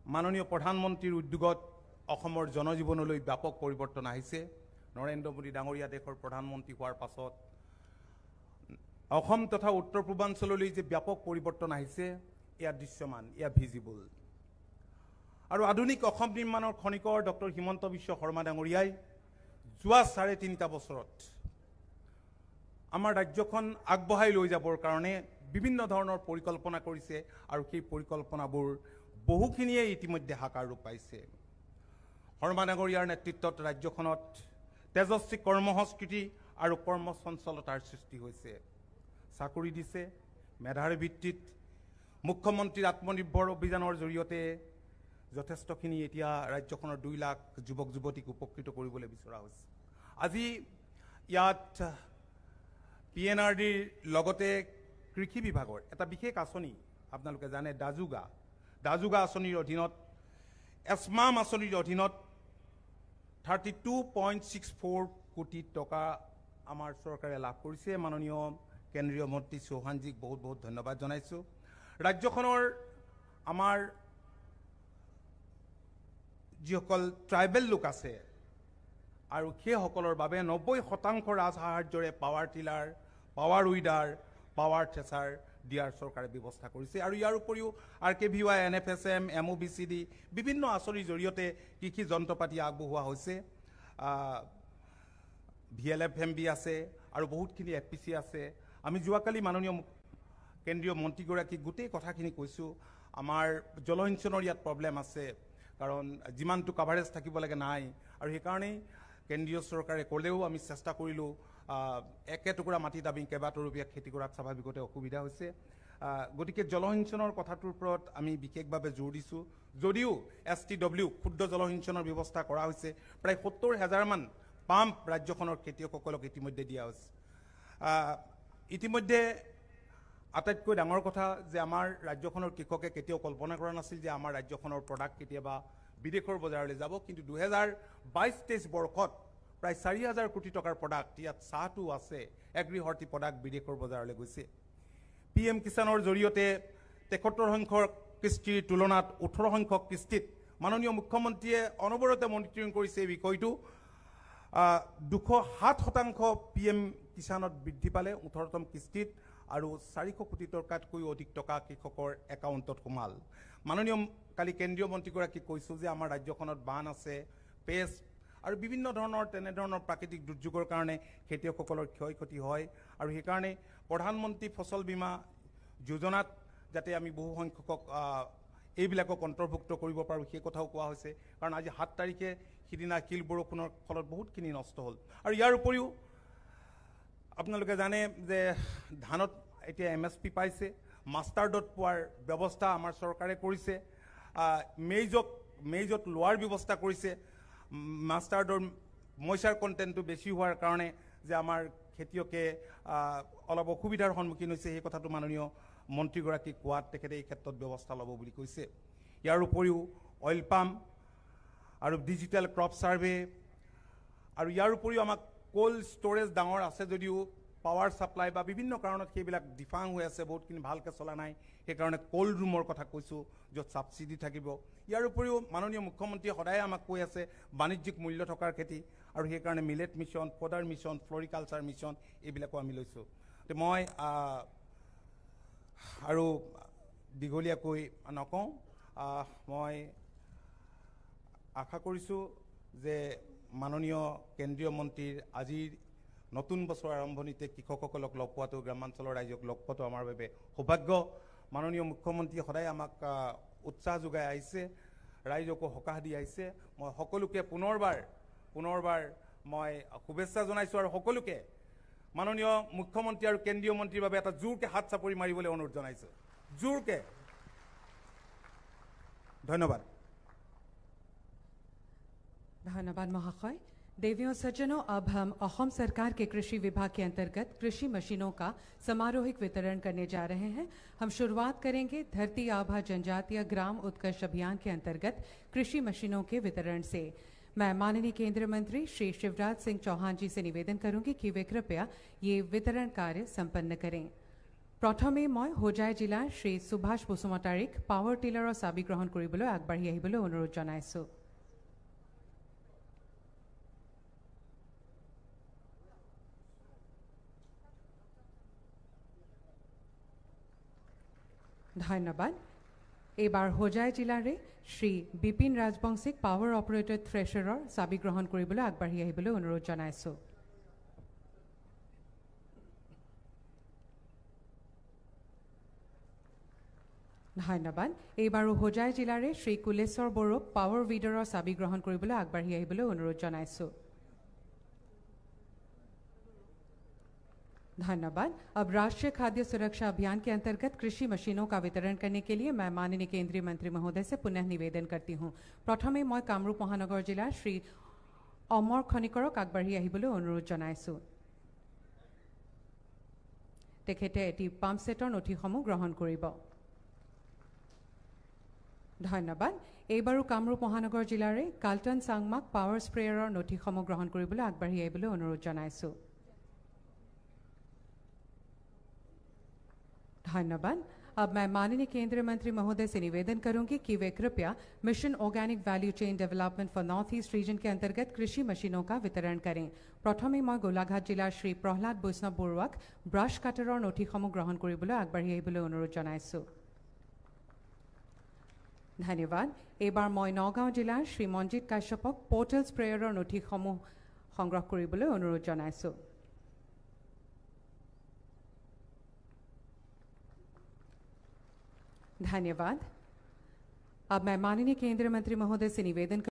মাননীয় প্ৰধানমন্ত্ৰীৰ উদ্যোগত অসমৰ জনজীৱনলৈ ব্যাপক পৰিৱৰ্তন আহিছে। নৰেন্দ্ৰ মোদী ডাঙৰীয়া দেশৰ প্ৰধানমন্ত্ৰী হোৱাৰ পাছত অসম তথা উত্তৰ পূৰ্বাঞ্চললৈ যে ব্যাপক পৰিৱৰ্তন আহিছে এয়া দৃশ্যমান, এয়া ভিজিবল। আৰু আধুনিক অসম নিৰ্মাণৰ খনিকৰ ডক্টৰ হিমন্ত বিশ্ব শৰ্মা ডাঙৰীয়াই যোৱা 3.5 বছৰত আমাৰ ৰাজ্যখন আগবঢ়াই লৈ যাবৰ কাৰণে বিভিন্ন ধৰণৰ পৰিকল্পনা কৰিছে আৰু সেই পৰিকল্পনাবোৰ বহুখিনিয়ে ইতিমধ্যে সাকাৰ ৰূপ পাইছে। শৰ্মা ডাঙৰীয়াৰ নেতৃত্বত ৰাজ্যখনত তেজস্বী কৰ্মসংস্কৃতি আৰু কৰ্মচঞ্চলতাৰ সৃষ্টি হৈছে। চাকৰি দিছে মেধাৰ ভিত্তিত। মুখ্যমন্ত্ৰীৰ আত্মনিৰ্ভৰ অভিযানৰ জৰিয়তে যথেষ্টখিনি এতিয়া ৰাজ্যখনৰ 2 লাখ যুৱক যুৱতীক উপকৃত কৰিবলৈ বিচৰা হৈছে। আজি ইয়াত PNRDৰ লগতে কৃষি বিভাগৰ এটা বিশেষ আঁচনি আপোনালোকে জানে, দাজুগা আঁচনিৰ অধীনত এছমাম আঁচনিৰ অধীনত 32.64 কোটি টকা আমাৰ চৰকাৰে লাভ কৰিছে। মাননীয় কেন্দ্ৰীয় মন্ত্ৰী চৌহানজীক বহুত বহুত ধন্যবাদ জনাইছোঁ। ৰাজ্যখনৰ আমাৰ যিসকল ট্ৰাইবেল লোক আছে আৰু সেইসকলৰ বাবে 90% ৰাজসাহাৰ্যৰে power tiller, power weeder, power thresher দিয়াৰ চৰকাৰে ব্যৱস্থা কৰিছে। আৰু ইয়াৰ উপৰিও RKVY, NFSM, MOBCD বিভিন্ন আঁচনিৰ জৰিয়তে কৃষি যন্ত্ৰপাতি আগবঢ়োৱা হৈছে। VLFMB আছে আৰু বহুতখিনি FPC আছে। আমি যোৱাকালি মাননীয় কেন্দ্ৰীয় মন্ত্ৰীগৰাকীক গোটেই কথাখিনি কৈছোঁ। আমাৰ জলসিঞ্চনৰ ইয়াত প্ৰব্লেম আছে, কাৰণ যিমানটো কাভাৰেজ থাকিব লাগে নাই, আৰু সেইকাৰণেই কেন্দ্ৰীয় চৰকাৰে ক'লেও আমি চেষ্টা কৰিলোঁ। একেটুকুৰা মাটিত আমি কেইবাতৰূপীয়া খেতি কৰাত স্বাভাৱিকতে অসুবিধা হৈছে। গতিকে জলসিঞ্চনৰ কথাটোৰ ওপৰত আমি বিশেষভাৱে জোৰ দিছোঁ। যদিও STW ক্ষুদ্ৰ জলসিঞ্চনৰ ব্যৱস্থা কৰা হৈছে, প্ৰায় 70,000 মান পাম্প ৰাজ্যখনৰ খেতিয়কসকলক ইতিমধ্যে দিয়া হৈছে। ইতিমধ্যে আটাইতকৈ ডাঙৰ কথা যে আমাৰ ৰাজ্যখনৰ কৃষকে কেতিয়াও কল্পনা কৰা নাছিল যে আমাৰ ৰাজ্যখনৰ প্ৰডাক্ট কেতিয়াবা বিদেশৰ বজাৰলৈ যাব, কিন্তু 2022-23 বৰ্ষত প্ৰায় 4,000 কোটি টকাৰ প্ৰডাক্ট, ইয়াত চাহটো আছে, এগ্ৰি হৰ্টি প্ৰডাক্ট বিদেশৰ বজাৰলৈ গৈছে। PM কিষাণৰ জৰিয়তে 73 সংখ্যক কিস্তিৰ তুলনাত 18 সংখ্যক কিস্তিত মাননীয় মুখ্যমন্ত্ৰীয়ে অনবৰতে মনিটৰিং কৰিছে এই বিষয়টো। 207% PM কিষাণত বৃদ্ধি পালে 18তম কিস্তিত, আৰু 400 কোটি টকাতকৈও অধিক টকা কৃষকৰ একাউণ্টত সোমাল। মাননীয় কালি কেন্দ্ৰীয় মন্ত্ৰীগৰাকীক কৈছোঁ যে আমাৰ ৰাজ্যখনত বান আছে, পেষ্ট আৰু বিভিন্ন ধৰণৰ তেনেধৰণৰ প্ৰাকৃতিক দুৰ্যোগৰ কাৰণে খেতিয়কসকলৰ ক্ষয় ক্ষতি হয়, আৰু সেইকাৰণে প্ৰধানমন্ত্ৰী ফচল বীমা যোজনাত যাতে আমি বহু সংখ্যকক এইবিলাকক অন্তৰ্ভুক্ত কৰিব পাৰোঁ সেই কথাও কোৱা হৈছে। কাৰণ আজি 7 তাৰিখে সিদিনা শিল বৰষুণৰ ফলত বহুতখিনি নষ্ট হ'ল। আৰু ইয়াৰ উপৰিও আপোনালোকে জানে যে ধানত এতিয়া MSP পাইছে, মাষ্টাৰ্ডত পোৱাৰ ব্যৱস্থা আমাৰ চৰকাৰে কৰিছে, মেইজত লোৱাৰ ব্যৱস্থা কৰিছে। মাষ্টাৰ্ডৰ মইচাৰ কণ্টেণ্টটো বেছি হোৱাৰ কাৰণে যে আমাৰ খেতিয়কে অলপ অসুবিধাৰ সন্মুখীন হৈছে, সেই কথাটো মাননীয় মন্ত্ৰীগৰাকীক কোৱাত তেখেতে এই ক্ষেত্ৰত ব্যৱস্থা ল'ব বুলি কৈছে। ইয়াৰ উপৰিও অইল পাম্প আৰু ডিজিটেল ক্ৰপ ছাৰ্ভে, আৰু ইয়াৰ উপৰিও আমাক কোল্ড ষ্ট'ৰেজ ডাঙৰ আছে যদিও পাৱাৰ ছাপ্লাই বা বিভিন্ন কাৰণত সেইবিলাক ডিফাং হৈ আছে, বহুতখিনি ভালকৈ চলা নাই। সেইকাৰণে কোল্ড ৰুমৰ কথা কৈছোঁ য'ত ছাবচিডি থাকিব। ইয়াৰ উপৰিও মাননীয় মুখ্যমন্ত্ৰীয়ে সদায় আমাক কৈ আছে বাণিজ্যিক মূল্য থকাৰ খেতি, আৰু সেইকাৰণে millet mission, fodder mission, floriculture mission এইবিলাকো আমি লৈছোঁ। মই আৰু দীঘলীয়াকৈ নকওঁ, মই আশা কৰিছোঁ যে মাননীয় কেন্দ্ৰীয় মন্ত্ৰীৰ আজিৰ নতুন বছৰ আৰম্ভণিতে কৃষকসকলক লগ পোৱাটো, গ্ৰামাঞ্চলৰ ৰাইজক লগ পোৱাটো আমাৰ বাবে সৌভাগ্য। মাননীয় মুখ্যমন্ত্ৰীয়ে সদায় আমাক উৎসাহ যোগাই আহিছে, ৰাইজকো সকাহ দি আহিছে। মই সকলোকে পুনৰবাৰ মই শুভেচ্ছা জনাইছোঁ, আৰু সকলোকে মাননীয় মুখ্যমন্ত্ৰী আৰু কেন্দ্ৰীয় মন্ত্ৰীৰ বাবে এটা জোৰকৈ হাত চাপৰি মাৰিবলৈ অনুৰোধ জনাইছোঁ, জোৰকৈ। ধন্যবাদ। धन्यवाद महाशय। देवियों सज्जनों, अब हम असम सरकार के कृषि विभाग के अंतर्गत कृषि मशीनों का समारोहिक वितरण करने जा रहे हैं। हम शुरुआत करेंगे धरती आभा जनजातीय ग्राम उत्कर्ष अभियान के अंतर्गत कृषि मशीनों के वितरण से। मैं माननीय केंद्रीय मंत्री श्री शिवराज सिंह चौहान जी से निवेदन करूंगी कि वे कृपया ये वितरण कार्य संपन्न करें। প্ৰথমে মই হোজাই জিলাৰ শ্ৰী সুভাষ বসুমতাৰীক পাৱাৰ টিলাৰৰ চাবি গ্ৰহণ কৰিবলৈ আগবাঢ়ি আহিবলৈ অনুৰোধ জনাইছোঁ। ধন্যবাদ। এইবাৰ হোজাই জিলাৰে শ্ৰী বিপিন ৰাজবংশীক পাৱাৰ অপাৰেটেড থ্ৰেচাৰৰ চাবি গ্ৰহণ কৰিবলৈ আগবাঢ়ি আহিবলৈ অনুৰোধ জনাইছোঁ। ধন্যবাদ। এইবাৰো হোজাই জিলাৰে শ্ৰী কুলেশ্বৰ বড়োক পাৱাৰ উইডাৰৰ চাবি গ্ৰহণ কৰিবলৈ আগবাঢ়ি আহিবলৈ অনুৰোধ জনাইছোঁ। धन्यवाद। अब राष्ट्रीय खाद्य सुरक्षा अभियान के अंतर्गत कृषि मशीनों का वितरण करने के लिए मैं माननीय केंद्रीय मंत्री महोदय से पुनः निवेदन करती हूँ। प्रथमे मैं कामरूप महानगर जिला श्री अमर खनिकरक आगबाढ़ी आहिबले अनुरोध जनाइছোঁ। तेखेते एटी पाम्प सेटर नथिসমূह ग्रहण करिब। धन्यवाद। এইবাৰো কামৰূপ মহানগৰ জিলাৰে কাল্টন চাংমাক পাৱাৰ স্প্ৰেয়াৰৰ নথিসমূহ গ্ৰহণ কৰিবলৈ আগবাঢ়ি আহিবলৈ অনুৰোধ জনাইছোঁ। धन्यवाद। अब मैं माननीय केंद्रीय मंत्री महोदय से निवेदन करूंगी कि वे कृपया mission organic value chain development for north east region के अंतर्गत कृषि मशीनों का वितरण करें। प्रथमे मैं गोलाघाट जिला श्री प्रहलाद वैष्णव बरुवाक ब्राश काटाৰৰ নথিসমূহ গ্ৰহণ কৰিবলৈ আগবাঢ়ি আহিবলৈ অনুৰোধ জনাইছোঁ। ধন্যবাদ। এইবাৰ মই নগাঁও জিলাৰ শ্ৰী মঞ্জিত কাশ্যপক পোৰ্টেল স্প্ৰেয়াৰৰ নথিসমূহ সংগ্ৰহ কৰিবলৈ অনুৰোধ জনাইছোঁ। धन्यवाद। अब मैं माननीय केंद्रीय मंत्री महोदय से निवेदन